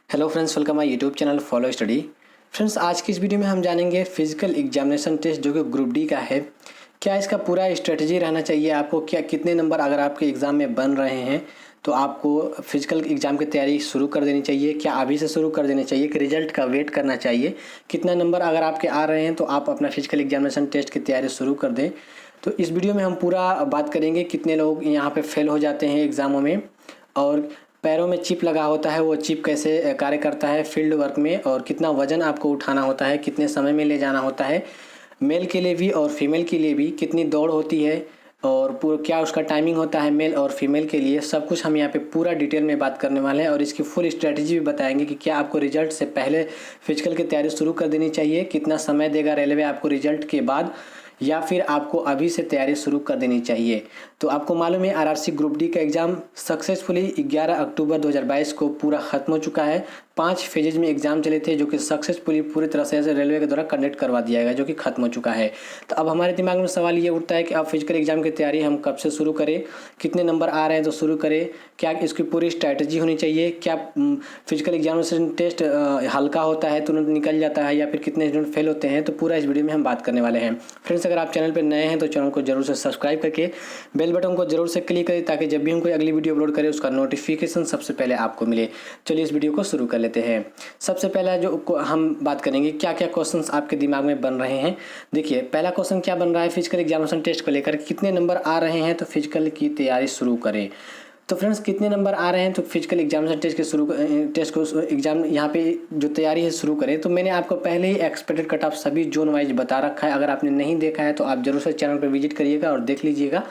Hello friends, welcome my YouTube channel follow study. Friends, आज की इस वीडियो में हम जानेंगे फिजिकल एग्जामिनेशन टेस्ट जो कि ग्रुप डी का है। क्या इसका पूरा स्ट्रेटजी रहना चाहिए आपको, क्या कितने नंबर अगर आपके एग्ज़ाम में बन रहे हैं तो आपको फिजिकल एग्ज़ाम की तैयारी शुरू कर देनी चाहिए, क्या अभी से शुरू कर देनी चाहिए कि रिजल्ट का वेट करना चाहिए। कितना नंबर अगर आपके आ रहे हैं तो आप अपना फिजिकल एग्जामिनेशन टेस्ट की तैयारी शुरू कर दें। तो इस वीडियो में हम पूरा बात करेंगे कितने लोग यहाँ पे फेल हो जाते हैं एग्ज़ामों में, और पैरों में चिप लगा होता है वो चिप कैसे कार्य करता है फील्ड वर्क में, और कितना वज़न आपको उठाना होता है, कितने समय में ले जाना होता है, मेल के लिए भी और फीमेल के लिए भी कितनी दौड़ होती है, और पूरा क्या उसका टाइमिंग होता है मेल और फीमेल के लिए। सब कुछ हम यहाँ पे पूरा डिटेल में बात करने वाले हैं और इसकी फुल स्ट्रेटजी भी बताएंगे कि क्या आपको रिजल्ट से पहले फिजिकल की तैयारी शुरू कर देनी चाहिए, कितना समय देगा रेलवे आपको रिजल्ट के बाद, या फिर आपको अभी से तैयारी शुरू कर देनी चाहिए। तो आपको मालूम है आरआरसी ग्रुप डी का एग्ज़ाम सक्सेसफुली 11 अक्टूबर 2022 को पूरा ख़त्म हो चुका है। 5 फेजेज में एग्ज़ाम चले थे जो कि सक्सेसफुली पूरी तरह से रेलवे के द्वारा कंडक्ट करवा दिया गया, जो कि ख़त्म हो चुका है। तो अब हमारे दिमाग में सवाल ये उठता है कि अब फिजिकल एग्ज़ाम की तैयारी हम कब से शुरू करें, कितने नंबर आ रहे हैं तो शुरू करें, क्या इसकी पूरी स्ट्रैटेजी होनी चाहिए, क्या फिजिकल एग्जामिनेशन टेस्ट हल्का होता है तुरंत निकल जाता है, या फिर कितने स्टूडेंट फेल होते हैं। तो पूरा इस वीडियो में हम बात करने वाले हैं। फ्रेंड्स, अगर आप चैनल पर नए हैं तो चैनल को जरूर से सब्सक्राइब करके बेल बटन को जरूर से क्लिक करें ताकि जब भी हम कोई अगली वीडियो अपलोड करें उसका नोटिफिकेशन सबसे पहले आपको मिले। चलिए इस वीडियो को शुरू कर लेते हैं। सबसे पहला जो हम बात करेंगे क्या क्या क्वेश्चंस आपके दिमाग में बन रहे हैं। देखिए, पहला क्वेश्चन क्या बन रहा है फिजिकल एग्जामिनेशन टेस्ट को लेकर, कितने नंबर आ रहे हैं तो फिजिकल की तैयारी शुरू करें। तो फ्रेंड्स, कितने नंबर आ रहे हैं तो फिजिकल एग्जामिनेशन टेस्ट को एग्जाम यहाँ पे जो तैयारी है शुरू करें। तो मैंने आपको पहले ही एक्सपेक्टेड कट ऑफ सभी जोन वाइज बता रखा है। अगर आपने नहीं देखा है तो आप जरूर से चैनल पर विजिट करिएगा और देख लीजिएगा।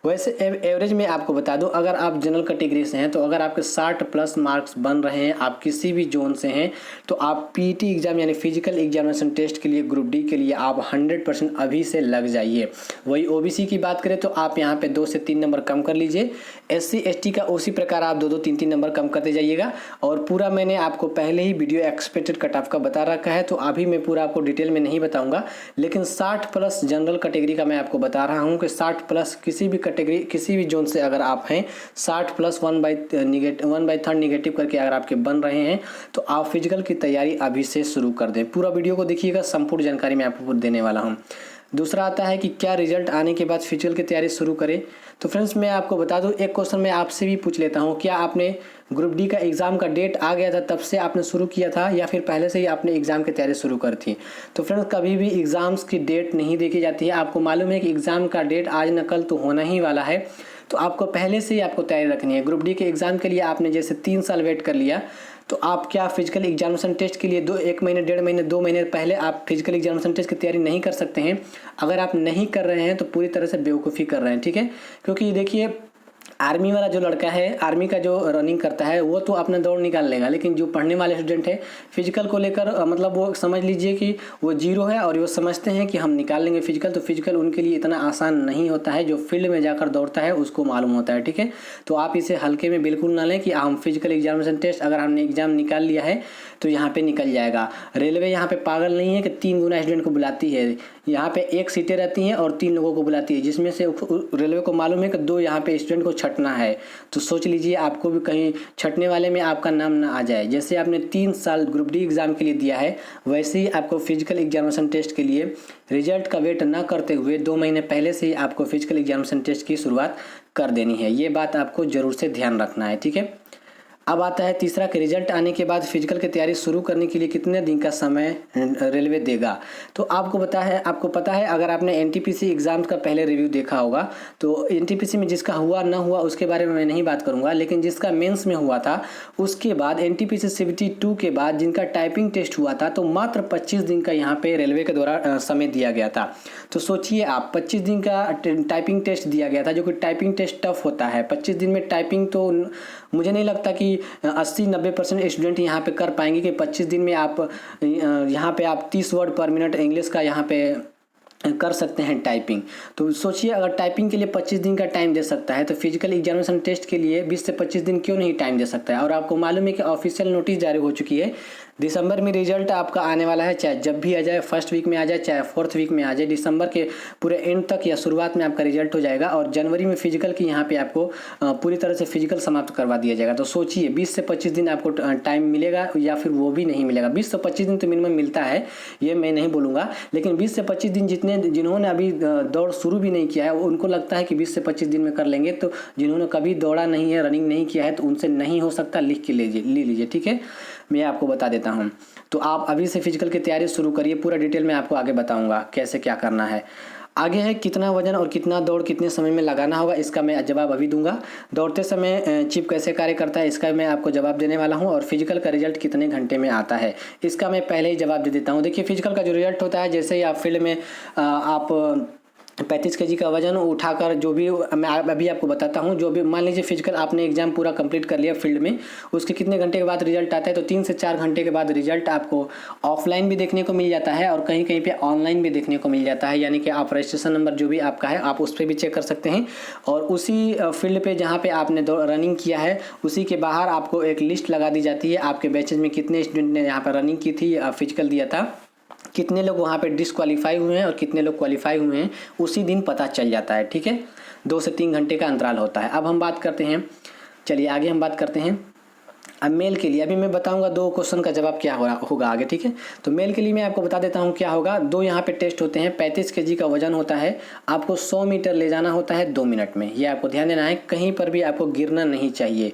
वैसे एवरेज में आपको बता दूं, अगर आप जनरल कैटेगरी से हैं तो अगर आपके 60 प्लस मार्क्स बन रहे हैं, आप किसी भी जोन से हैं, तो आप पीटी एग्जाम यानी फिजिकल एग्जामिनेशन टेस्ट के लिए ग्रुप डी के लिए आप 100% अभी से लग जाइए। वही ओबीसी की बात करें तो आप यहाँ पे 2 से 3 नंबर कम कर लीजिए। एससी एसटी का उसी प्रकार आप 2-2 3-3 नंबर कम करते जाइएगा। और पूरा मैंने आपको पहले ही वीडियो एक्सपेक्टेड कट ऑफ का बता रखा है, तो अभी मैं पूरा आपको डिटेल में नहीं बताऊंगा। लेकिन 60 प्लस जनरल कैटेगरी का मैं आपको बता रहा हूँ कि 60 प्लस किसी भी कैटेगरी किसी भी जोन से अगर आप हैं, 60 प्लस 1/3 निगेटिव करके अगर आपके बन रहे हैं तो आप फिजिकल की तैयारी अभी से शुरू कर दें। पूरा वीडियो को देखिएगा, संपूर्ण जानकारी मैं आपको देने वाला हूँ। दूसरा आता है कि क्या रिजल्ट आने के बाद फिजिकल की तैयारी शुरू करें। तो फ्रेंड्स, मैं आपको बता दूं, एक क्वेश्चन मैं आपसे भी पूछ लेता हूं, क्या आपने ग्रुप डी का एग्ज़ाम का डेट आ गया था तब से आपने शुरू किया था, या फिर पहले से ही आपने एग्ज़ाम की तैयारी शुरू कर थी। तो फ्रेंड्स, कभी भी एग्ज़ाम्स की डेट नहीं देखी जाती है। आपको मालूम है कि एग्ज़ाम का डेट आज न कल तो होना ही वाला है, तो आपको पहले से ही आपको तैयारी रखनी है। ग्रुप डी के एग्ज़ाम के लिए आपने जैसे 3 साल वेट कर लिया, तो आप क्या फिजिकल एग्जामिनेशन टेस्ट के लिए 1 महीने 1.5 महीने 2 महीने पहले आप फिजिकल एग्जामिनेशन टेस्ट की तैयारी नहीं कर सकते हैं। अगर आप नहीं कर रहे हैं तो पूरी तरह से बेवकूफ़ी कर रहे हैं, ठीक है। क्योंकि देखिए, आर्मी वाला जो लड़का है, आर्मी का जो रनिंग करता है वो तो अपना दौड़ निकाल लेगा, लेकिन जो पढ़ने वाले स्टूडेंट है फिजिकल को लेकर मतलब वो समझ लीजिए कि वो जीरो है, और वो समझते हैं कि हम निकाल लेंगे फिजिकल। तो फिजिकल उनके लिए इतना आसान नहीं होता है। जो फील्ड में जाकर दौड़ता है उसको मालूम होता है, ठीक है। तो आप इसे हल्के में बिल्कुल ना लें कि हम फिजिकल एग्जामिनेशन टेस्ट अगर हमने एग्जाम निकाल लिया है तो यहाँ पे निकल जाएगा। रेलवे यहाँ पे पागल नहीं है कि 3 गुना स्टूडेंट को बुलाती है। यहाँ पे 1 सीटें रहती हैं और 3 लोगों को बुलाती है, जिसमें से रेलवे को मालूम है कि 2 यहाँ पे स्टूडेंट को छटना है। तो सोच लीजिए आपको भी कहीं छटने वाले में आपका नाम ना आ जाए। जैसे आपने 3 साल ग्रुप डी एग्जाम के लिए दिया है, वैसे ही आपको फिजिकल एग्जामिनेशन टेस्ट के लिए रिजल्ट का वेट ना करते हुए 2 महीने पहले से ही आपको फिजिकल एग्जामिनेशन टेस्ट की शुरुआत कर देनी है। ये बात आपको जरूर से ध्यान रखना है, ठीक है। अब आता है तीसरा कि रिजल्ट आने के बाद फिजिकल की तैयारी शुरू करने के लिए कितने दिन का समय रेलवे देगा। तो आपको पता है अगर आपने एनटीपीसी एग्जाम का पहले रिव्यू देखा होगा तो एनटीपीसी में जिसका हुआ ना हुआ उसके बारे में मैं नहीं बात करूंगा, लेकिन जिसका मेंस में हुआ था उसके बाद एनटीपीसी सीबीटी 2 के बाद जिनका टाइपिंग टेस्ट हुआ था, तो मात्र 25 दिन का यहाँ पे रेलवे के द्वारा समय दिया गया था। तो सोचिए आप, 25 दिन का टाइपिंग टेस्ट दिया गया था, जो कि टाइपिंग टेस्ट टफ होता है। 25 दिन में टाइपिंग तो मुझे नहीं लगता कि 80-90% स्टूडेंट यहाँ पे कर पाएंगे कि 25 दिन में आप यहाँ पे आप 30 वर्ड पर मिनट इंग्लिश का यहाँ पे कर सकते हैं टाइपिंग। तो सोचिए अगर टाइपिंग के लिए 25 दिन का टाइम दे सकता है तो फिजिकल एग्जामिनेशन टेस्ट के लिए 20 से 25 दिन क्यों नहीं टाइम दे सकता है। और आपको मालूम है कि ऑफिशियल नोटिस जारी हो चुकी है, दिसंबर में रिजल्ट आपका आने वाला है, चाहे जब भी आ जाए, फर्स्ट वीक में आ जाए चाहे फोर्थ वीक में आ जाए, दिसंबर के पूरे एंड तक या शुरुआत में आपका रिजल्ट हो जाएगा और जनवरी में फिजिकल की यहाँ पे आपको पूरी तरह से फिजिकल समाप्त करवा दिया जाएगा। तो सोचिए 20 से 25 दिन आपको टाइम मिलेगा या फिर वो भी नहीं मिलेगा। 20 से 25 दिन तो मिनिमम मिलता है, ये मैं नहीं बोलूँगा, लेकिन 20 से 25 दिन जिन्होंने अभी दौड़ शुरू भी नहीं किया है उनको लगता है कि 20 से 25 दिन में कर लेंगे, तो जिन्होंने कभी दौड़ा नहीं है, रनिंग नहीं किया है, तो उनसे नहीं हो सकता, लिख के ले लीजिए, ठीक है। मैं आपको बता देता हूँ, तो आप अभी से फिजिकल की तैयारी शुरू करिए, पूरा डिटेल में आपको आगे बताऊँगा कैसे क्या करना है। आगे है कितना वजन और कितना दौड़ कितने समय में लगाना होगा, इसका मैं जवाब अभी दूंगा। दौड़ते समय चिप कैसे कार्य करता है इसका मैं आपको जवाब देने वाला हूं, और फिजिकल का रिजल्ट कितने घंटे में आता है इसका मैं पहले ही जवाब दे देता हूं। देखिए फिजिकल का जो रिजल्ट होता है, जैसे ही आप फील्ड में आप 35 केजी का वजन उठाकर, जो भी मैं अभी आपको बताता हूँ, जो भी मान लीजिए फिजिकल आपने एग्जाम पूरा कंप्लीट कर लिया फील्ड में, उसके कितने घंटे के बाद रिजल्ट आता है, तो 3 से 4 घंटे के बाद रिजल्ट आपको ऑफलाइन भी देखने को मिल जाता है और कहीं कहीं पे ऑनलाइन भी देखने को मिल जाता है। यानी कि आप रजिस्ट्रेशन नंबर जो भी आपका है आप उस पर भी चेक कर सकते हैं, और उसी फील्ड पे जहाँ पे आपने रनिंग किया है उसी के बाहर आपको एक लिस्ट लगा दी जाती है, आपके बैचेज में कितने स्टूडेंट ने यहाँ पर रनिंग की थी, फिजिकल दिया था, कितने लोग वहाँ पे डिस्क्वालीफाई हुए हैं और कितने लोग क्वालिफाई हुए हैं, उसी दिन पता चल जाता है, ठीक है। 2 से 3 घंटे का अंतराल होता है। अब हम बात करते हैं, चलिए आगे हम बात करते हैं। अब मेल के लिए अभी मैं बताऊंगा 2 क्वेश्चन का जवाब क्या होगा आगे, ठीक है। तो मेल के लिए मैं आपको बता देता हूं क्या होगा। 2 यहाँ पे टेस्ट होते हैं। 35 केजी का वजन होता है, आपको 100 मीटर ले जाना होता है 2 मिनट में, ये आपको ध्यान देना है, कहीं पर भी आपको गिरना नहीं चाहिए।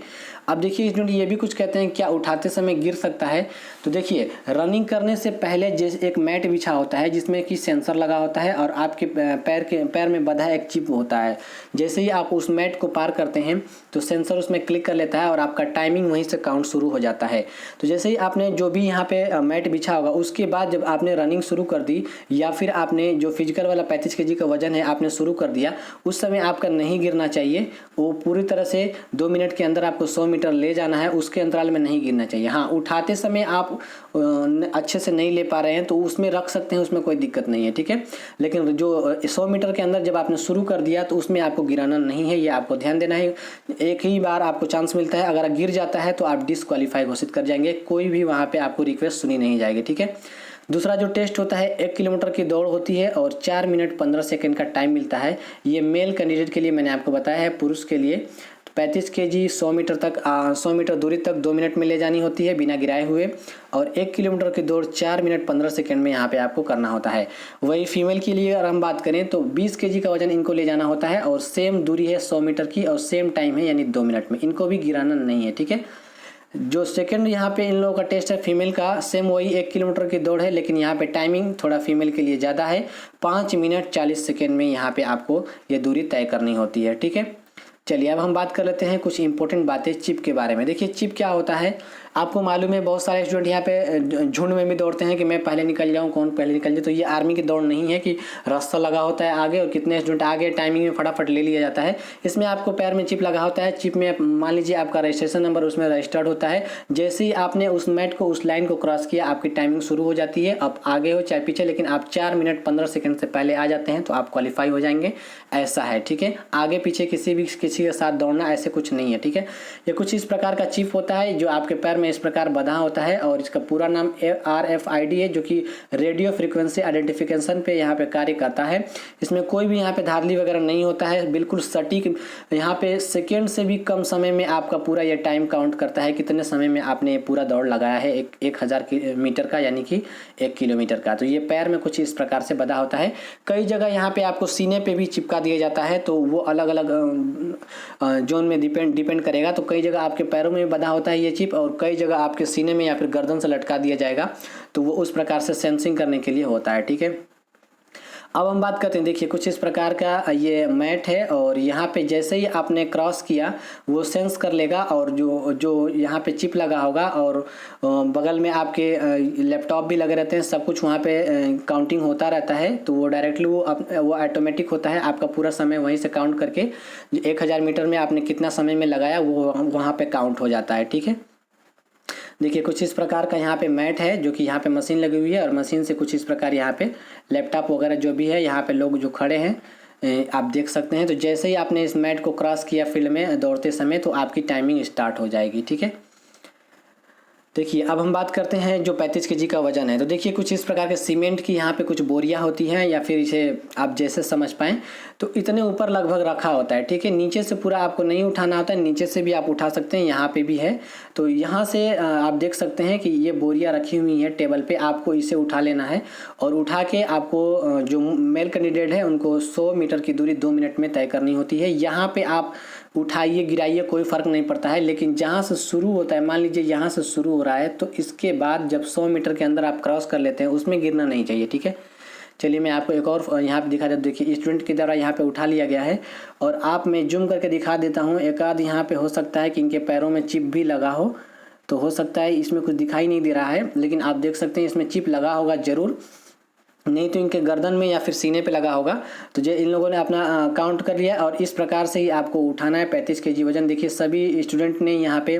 अब देखिए स्टूडेंट ये भी कुछ कहते हैं क्या उठाते समय गिर सकता है, तो देखिए रनिंग करने से पहले जैसे एक मैट बिछा होता है जिसमें कि सेंसर लगा होता है और आपके पैर में बंधा एक चिप होता है। जैसे ही आप उस मैट को पार करते हैं तो सेंसर उसमें क्लिक कर लेता है और आपका टाइमिंग वहीं से काउंट शुरू हो जाता है। तो जैसे ही आपने जो भी यहाँ पे मैट बिछा होगा उसके बाद जब आपने रनिंग शुरू कर दी या फिर आपने जो फिजिकल वाला 35 केजी का वजन है आपने शुरू कर दिया, उस समय आपका नहीं गिरना चाहिए। वो पूरी तरह से 2 मिनट के अंदर आपको 100 मीटर ले जाना है, उसके अंतराल में नहीं गिरना चाहिए। हाँ उठाते समय आप अच्छे से नहीं ले पा रहे हैं तो उसमें रख सकते हैं, उसमें कोई दिक्कत नहीं है, ठीक है। लेकिन जो 100 मीटर के अंदर जब आपने शुरू कर दिया तो उसमें आपको गिराना नहीं है, ये आपको ध्यान देना है। एक ही बार आपको चांस मिलता है, अगर गिर जाता है तो आप डिस्क्वालीफाई घोषित कर जाएंगे, कोई भी वहाँ पे आपको रिक्वेस्ट सुनी नहीं जाएगी, ठीक है। दूसरा जो टेस्ट होता है 1 किलोमीटर की दौड़ होती है और 4 मिनट 15 सेकंड का टाइम मिलता है। ये मेल कैंडिडेट के लिए मैंने आपको बताया है। पुरुष के लिए 35 केजी 100 मीटर तक 100 मीटर दूरी तक 2 मिनट में ले जानी होती है बिना गिराए हुए, और 1 किलोमीटर की दौड़ 4 मिनट 15 सेकंड में यहाँ पे आपको करना होता है। वही फीमेल के लिए अगर हम बात करें तो 20 केजी का वजन इनको ले जाना होता है और सेम दूरी है 100 मीटर की और सेम टाइम है यानी 2 मिनट में, इनको भी गिराना नहीं है, ठीक है। जो सेकंड यहाँ पे इन लोगों का टेस्ट है फीमेल का, सेम वही 1 किलोमीटर की दौड़ है, लेकिन यहाँ पे टाइमिंग थोड़ा फीमेल के लिए ज़्यादा है, 5 मिनट 40 सेकेंड में यहाँ पे आपको ये दूरी तय करनी होती है, ठीक है। चलिए अब हम बात कर लेते हैं कुछ इंपॉर्टेंट बातें चिप के बारे में। देखिए चिप क्या होता है, आपको मालूम है बहुत सारे स्टूडेंट यहाँ पे झुंड में भी दौड़ते हैं कि मैं पहले निकल जाऊँ, कौन पहले निकल जाए। तो ये आर्मी की दौड़ नहीं है कि रास्ता लगा होता है आगे और कितने स्टूडेंट आगे टाइमिंग में फटाफट ले लिया जाता है। इसमें आपको पैर में चिप लगा होता है, चिप में मान लीजिए आपका रजिस्ट्रेशन नंबर उसमें रजिस्टर्ड होता है। जैसे ही आपने उस मैट को उस लाइन को क्रॉस किया आपकी टाइमिंग शुरू हो जाती है। अब आगे हो चाहे पीछे, लेकिन आप 4 मिनट 15 सेकंड से पहले आ जाते हैं तो आप क्वालिफाई हो जाएंगे, ऐसा है, ठीक है। आगे पीछे किसी के साथ दौड़ना ऐसे कुछ नहीं है, ठीक है। ये कुछ इस प्रकार का चिप होता है जो आपके पैर में इस प्रकार बंधा होता है और इसका पूरा नाम RFID है, जो कि रेडियो फ्रीक्वेंसी आइडेंटिफिकेशन पे यहाँ पे कार्य करता है। इसमें कोई भी यहाँ पे धांधली वगैरह नहीं होता है, बिल्कुल सटीक। यहाँ पे सेकेंड से भी कम समय में आपका पूरा ये टाइम काउंट करता है कितने समय में आपने ये पूरा दौड़ लगाया है 1000 मीटर का, यानी कि 1 किलोमीटर का। तो ये पैर में कुछ इस प्रकार से बंधा होता है। कई जगह यहाँ पे आपको सीने पे भी चिपका दिया जाता है, तो वो अलग अलग जोन में डिपेंड करेगा। तो कई जगह आपके पैरों में बंधा होता है ये चिप और कई जगह आपके सीने में या फिर गर्दन से लटका दिया जाएगा, तो वो उस प्रकार से सेंसिंग करने के लिए होता है, ठीक है। अब हम बात करते हैं, देखिए कुछ इस प्रकार का ये मैट है और यहाँ पे जैसे ही आपने क्रॉस किया वो सेंस कर लेगा और जो यहाँ पे चिप लगा होगा और बगल में आपके लैपटॉप भी लगे रहते हैं, सब कुछ वहाँ पे काउंटिंग होता रहता है। तो वो डायरेक्टली वो ऑटोमेटिक होता है, आपका पूरा समय वहीं से काउंट करके 1000 मीटर में आपने कितना समय में लगाया वो वहाँ पे काउंट हो जाता है, ठीक है। देखिए कुछ इस प्रकार का यहाँ पे मैट है जो कि यहाँ पे मशीन लगी हुई है और मशीन से कुछ इस प्रकार यहाँ पे लैपटॉप वगैरह जो भी है यहाँ पे लोग जो खड़े हैं आप देख सकते हैं। तो जैसे ही आपने इस मैट को क्रॉस किया फील्ड में दौड़ते समय तो आपकी टाइमिंग स्टार्ट हो जाएगी, ठीक है। देखिए अब हम बात करते हैं जो 35 केजी का वजन है। तो देखिए कुछ इस प्रकार के सीमेंट की यहाँ पे कुछ बोरियां होती हैं या फिर इसे आप जैसे समझ पाएँ तो इतने ऊपर लगभग रखा होता है, ठीक है। नीचे से पूरा आपको नहीं उठाना होता है, नीचे से भी आप उठा सकते हैं, यहाँ पे भी है। तो यहाँ से आप देख सकते हैं कि ये बोरियां रखी हुई हैं टेबल पे, आपको इसे उठा लेना है और उठा के आपको जो मेल कैंडिडेट है उनको 100 मीटर की दूरी 2 मिनट में तय करनी होती है। यहाँ पे आप उठाइए गिराइए कोई फ़र्क नहीं पड़ता है, लेकिन जहाँ से शुरू होता है, मान लीजिए यहाँ से शुरू हो रहा है तो इसके बाद जब 100 मीटर के अंदर आप क्रॉस कर लेते हैं उसमें गिरना नहीं चाहिए, ठीक है। चलिए मैं आपको एक और यहाँ पे दिखा देता हूँ। देखिए स्टूडेंट के द्वारा यहाँ पे उठा लिया गया है और आप मैं जूम करके दिखा देता हूँ। एक आध यहाँ पे हो सकता है कि इनके पैरों में चिप भी लगा हो, तो हो सकता है इसमें कुछ दिखाई नहीं दे रहा है, लेकिन आप देख सकते हैं इसमें चिप लगा होगा ज़रूर, नहीं तो इनके गर्दन में या फिर सीने पे लगा होगा। तो जो इन लोगों ने अपना काउंट कर लिया और इस प्रकार से ही आपको उठाना है 35 केजी वजन। देखिए सभी स्टूडेंट ने यहाँ पे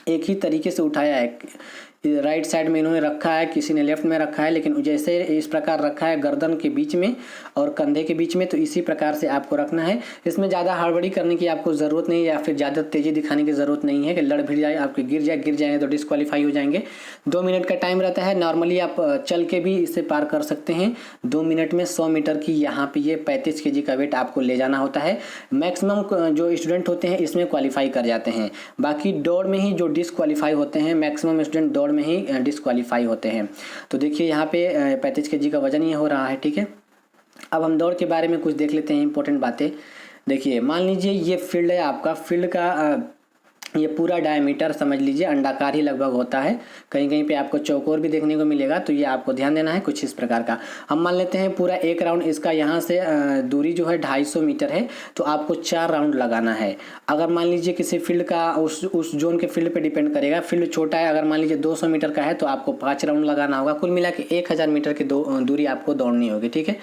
एक ही तरीके से उठाया है, राइट साइड में इन्होंने रखा है, किसी ने लेफ्ट में रखा है, लेकिन जैसे इस प्रकार रखा है गर्दन के बीच में और कंधे के बीच में, तो इसी प्रकार से आपको रखना है। इसमें ज़्यादा हड़बड़ी करने की आपको ज़रूरत नहीं है या फिर ज़्यादा तेज़ी दिखाने की ज़रूरत नहीं है कि लड़ भिड़ जाए, आपके गिर जाएंगे तो डिस्क्वालीफाई हो जाएंगे। 2 मिनट का टाइम रहता है, नॉर्मली आप चल के भी इसे पार कर सकते हैं। 2 मिनट में 100 मीटर की यहाँ पे ये 35 केजी का वेट आपको ले जाना होता है। मैक्सिमम जो स्टूडेंट होते हैं इसमें क्वालिफाई कर जाते हैं, बाकी दौड़ में ही जो डिस्क्वालीफाई होते हैं, मैक्सिमम स्टूडेंट दौड़ में ही डिस्क्वालीफाई होते हैं। तो देखिए यहाँ पे 35 केजी का वजन ये हो रहा है, ठीक है। अब हम दौड़ के बारे में कुछ देख लेते हैं इंपॉर्टेंट बातें। देखिए मान लीजिए ये फील्ड है आपका, फील्ड का ये पूरा डायमीटर समझ लीजिए अंडाकार ही लगभग होता है, कहीं कहीं पे आपको चौकोर भी देखने को मिलेगा, तो ये आपको ध्यान देना है कुछ इस प्रकार का। हम मान लेते हैं पूरा एक राउंड इसका यहाँ से दूरी जो है 250 मीटर है, तो आपको 4 राउंड लगाना है। अगर मान लीजिए किसी फील्ड का उस जोन के फील्ड पे डिपेंड करेगा, फील्ड छोटा है, अगर मान लीजिए 200 मीटर का है तो आपको 5 राउंड लगाना होगा। कुल मिला के 1000 मीटर की दूरी आपको दौड़नी होगी, ठीक है।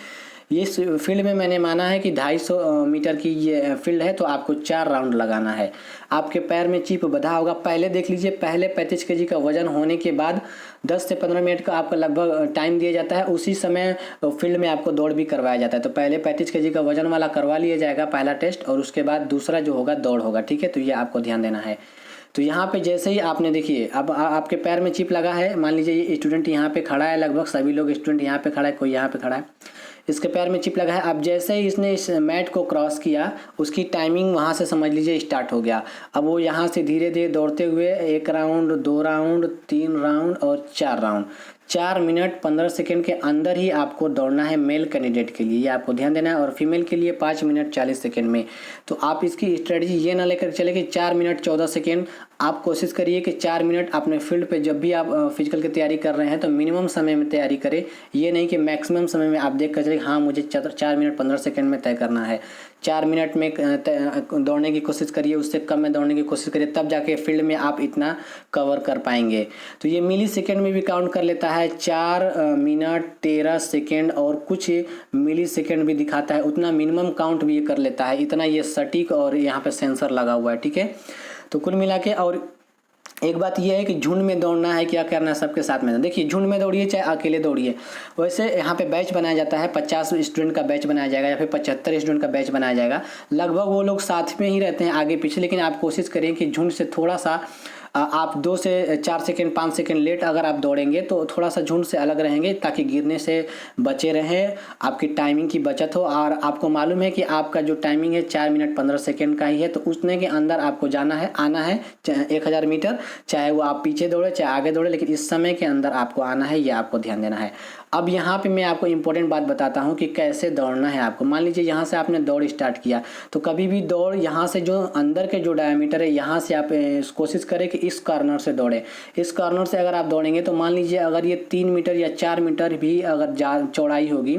इस फील्ड में मैंने माना है कि 250 मीटर की ये फील्ड है, तो आपको 4 राउंड लगाना है। आपके पैर में चिप बंधा होगा, पहले देख लीजिए, पहले 35 केजी का वजन होने के बाद 10 से 15 मिनट का आपका लगभग टाइम दिया जाता है, उसी समय फील्ड में आपको दौड़ भी करवाया जाता है। तो पहले 35 केजी का वजन वाला करवा लिया जाएगा पहला टेस्ट, और उसके बाद दूसरा जो होगा दौड़ होगा, ठीक है। तो ये आपको ध्यान देना है। तो यहाँ पे जैसे ही आपने देखिए अब आपके पैर में चिप लगा है, मान लीजिए ये स्टूडेंट यहाँ पे खड़ा है, लगभग सभी लोग स्टूडेंट यहाँ पे खड़ा है, कोई यहाँ पे खड़ा है, इसके पैर में चिप लगा है। अब जैसे ही इसने इस मैट को क्रॉस किया उसकी टाइमिंग वहाँ से समझ लीजिए स्टार्ट हो गया। अब वो यहाँ से धीरे धीरे दौड़ते हुए 1 राउंड 2 राउंड 3 राउंड और 4 राउंड, 4 मिनट 15 सेकेंड के अंदर ही आपको दौड़ना है मेल कैंडिडेट के लिए, ये आपको ध्यान देना है, और फीमेल के लिए 5 मिनट 40 सेकेंड में। तो आप इसकी स्ट्रेटजी ये ना लेकर चले कि 4 मिनट 14 सेकेंड, आप कोशिश करिए कि 4 मिनट अपने फील्ड पे जब भी आप फिजिकल की तैयारी कर रहे हैं तो मिनिमम समय में तैयारी करें, ये नहीं कि मैक्सिमम समय में आप देख कर चले हाँ मुझे 4 मिनट 15 सेकेंड में तय करना है। 4 मिनट में दौड़ने की कोशिश करिए, उससे कम में दौड़ने की कोशिश करिए, तब जाके फील्ड में आप इतना कवर कर पाएंगे। तो ये मिली सेकेंड में भी काउंट कर लेता है, 4 मिनट 13 सेकेंड और कुछ मिली सेकेंड भी दिखाता है, उतना मिनिमम काउंट भी ये कर लेता है, इतना ये सटीक और यहाँ पे सेंसर लगा हुआ है, ठीक है। तो कुल मिला के, और एक बात यह है कि झुंड में दौड़ना है, क्या करना है सबके साथ में। देखिए झुंड में दौड़िए चाहे अकेले दौड़िए, वैसे यहाँ पे बैच बनाया जाता है, 50 स्टूडेंट का बैच बनाया जाएगा या फिर 75 स्टूडेंट का बैच बनाया जाएगा, लगभग वो लोग साथ में ही रहते हैं आगे पीछे, लेकिन आप कोशिश करें कि झुंड से थोड़ा सा आप 2 से 4 सेकेंड 5 सेकेंड लेट अगर आप दौड़ेंगे तो थोड़ा सा झुंड से अलग रहेंगे, ताकि गिरने से बचे रहें, आपकी टाइमिंग की बचत हो। और आपको मालूम है कि आपका जो टाइमिंग है 4 मिनट 15 सेकेंड का ही है, तो उतने के अंदर आपको जाना है, आना है 1000 मीटर, चाहे वो आप पीछे दौड़े चाहे आगे दौड़े, लेकिन इस समय के अंदर आपको आना है, ये आपको ध्यान देना है। अब यहाँ पे मैं आपको इम्पोर्टेंट बात बताता हूँ कि कैसे दौड़ना है आपको। मान लीजिए यहाँ से आपने दौड़ स्टार्ट किया, तो कभी भी दौड़ यहाँ से जो अंदर के जो डायमीटर है यहाँ से आप कोशिश करें कि इस कॉर्नर से दौड़े। इस कॉर्नर से अगर आप दौड़ेंगे तो मान लीजिए अगर ये 3 मीटर या 4 मीटर भी अगर चौड़ाई होगी,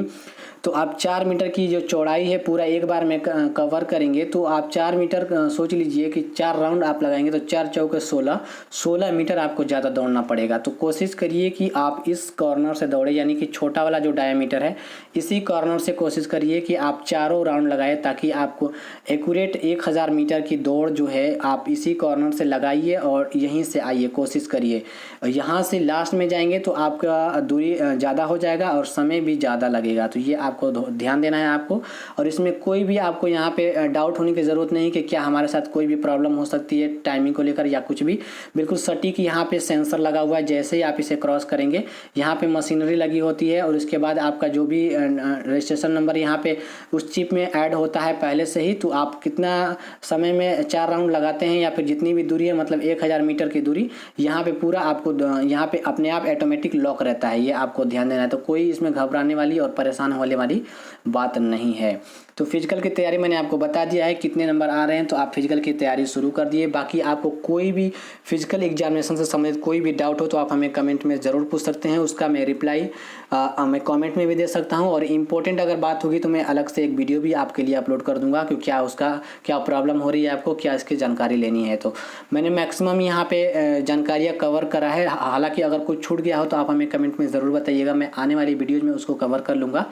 तो आप 4 मीटर की जो चौड़ाई है पूरा एक बार में कवर करेंगे, तो आप 4 मीटर सोच लीजिए कि 4 राउंड आप लगाएंगे तो 4 चौके 16 मीटर आपको ज़्यादा दौड़ना पड़ेगा। तो कोशिश करिए कि आप इस कॉर्नर से दौड़े, यानी कि छोटा वाला जो डायमीटर है इसी कॉर्नर से कोशिश करिए कि आप चारों राउंड लगाएं, ताकि आपको एक्यूरेट 1000 मीटर की दौड़ जो है आप इसी कॉर्नर से लगाइए और यहीं से आइए, कोशिश करिए। यहाँ से लास्ट में जाएंगे तो आपका दूरी ज़्यादा हो जाएगा और समय भी ज़्यादा लगेगा, तो ये आपको ध्यान देना है आपको। और इसमें कोई भी आपको यहाँ पे डाउट होने की ज़रूरत नहीं कि क्या हमारे साथ कोई भी प्रॉब्लम हो सकती है टाइमिंग को लेकर या कुछ भी। बिल्कुल सटीक यहाँ पे सेंसर लगा हुआ है, जैसे ही आप इसे क्रॉस करेंगे यहाँ पे मशीनरी लगी होती है और उसके बाद आपका जो भी रजिस्ट्रेशन नंबर यहाँ पे उस चिप में ऐड होता है पहले से ही। तो आप कितना समय में 4 राउंड लगाते हैं या फिर जितनी भी दूरी है, मतलब 1000 मीटर की दूरी, यहाँ पे पूरा आपको यहाँ पे अपने आप ऑटोमेटिक लॉक रहता है, ये आपको ध्यान देना है। तो कोई इसमें घबराने वाली और परेशान होने वाली बात नहीं है। तो फिजिकल की तैयारी मैंने आपको बता दिया है कितने नंबर आ रहे हैं, तो आप फिजिकल की तैयारी शुरू कर दिए। बाकी आपको कोई भी फिजिकल एग्जामिनेशन से संबंधित कोई भी डाउट हो तो आप हमें कमेंट में ज़रूर पूछ सकते हैं, उसका मैं रिप्लाई मैं कमेंट में भी दे सकता हूं। और इम्पोर्टेंट अगर बात होगी तो मैं अलग से एक वीडियो भी आपके लिए अपलोड कर दूंगा कि क्या उसका क्या प्रॉब्लम हो रही है आपको, क्या इसकी जानकारी लेनी है। तो मैंने मैक्सिमम यहाँ पे जानकारियाँ कवर करा है। हालाँकि अगर कुछ छूट गया हो तो आप हमें कमेंट में ज़रूर बताइएगा, मैं आने वाली वीडियोज़ में उसको कवर कर लूँगा।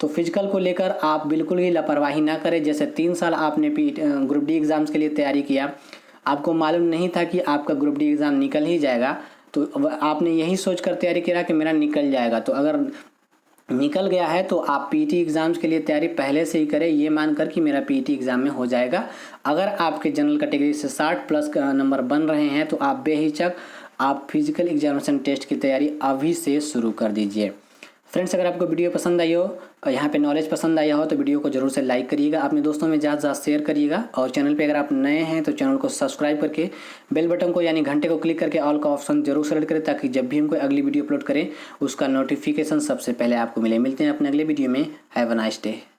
तो फिजिकल को लेकर आप बिल्कुल ही लापरवाही ना करें। जैसे 3 साल आपने ग्रुप डी एग्ज़ाम्स के लिए तैयारी किया, आपको मालूम नहीं था कि आपका ग्रुप डी एग्ज़ाम निकल ही जाएगा, तो आपने यही सोचकर तैयारी किया कि मेरा निकल जाएगा। तो अगर निकल गया है तो आप पीटी एग्ज़ाम्स के लिए तैयारी पहले से ही करें, ये मानकर कि मेरा पीटी एग्ज़ाम में हो जाएगा। अगर आपके जनरल कैटेगरी से 60 प्लस का नंबर बन रहे हैं तो आप बेहिचक आप फिजिकल एग्जामिनेशन टेस्ट की तैयारी अभी से शुरू कर दीजिए। फ्रेंड्स, अगर आपको वीडियो पसंद आई हो, यहाँ पे नॉलेज पसंद आया हो तो वीडियो को जरूर से लाइक करिएगा, अपने दोस्तों में ज़्यादा से ज़्यादा शेयर करिएगा। और चैनल पे अगर आप नए हैं तो चैनल को सब्सक्राइब करके बेल बटन को यानी घंटे को क्लिक करके ऑल का ऑप्शन जरूर सेलेक्ट करें, ताकि जब भी हम कोई अगली वीडियो अपलोड करें उसका नोटिफिकेशन सबसे पहले आपको मिले। मिलते हैं अपने अगले वीडियो में। Have a nice day.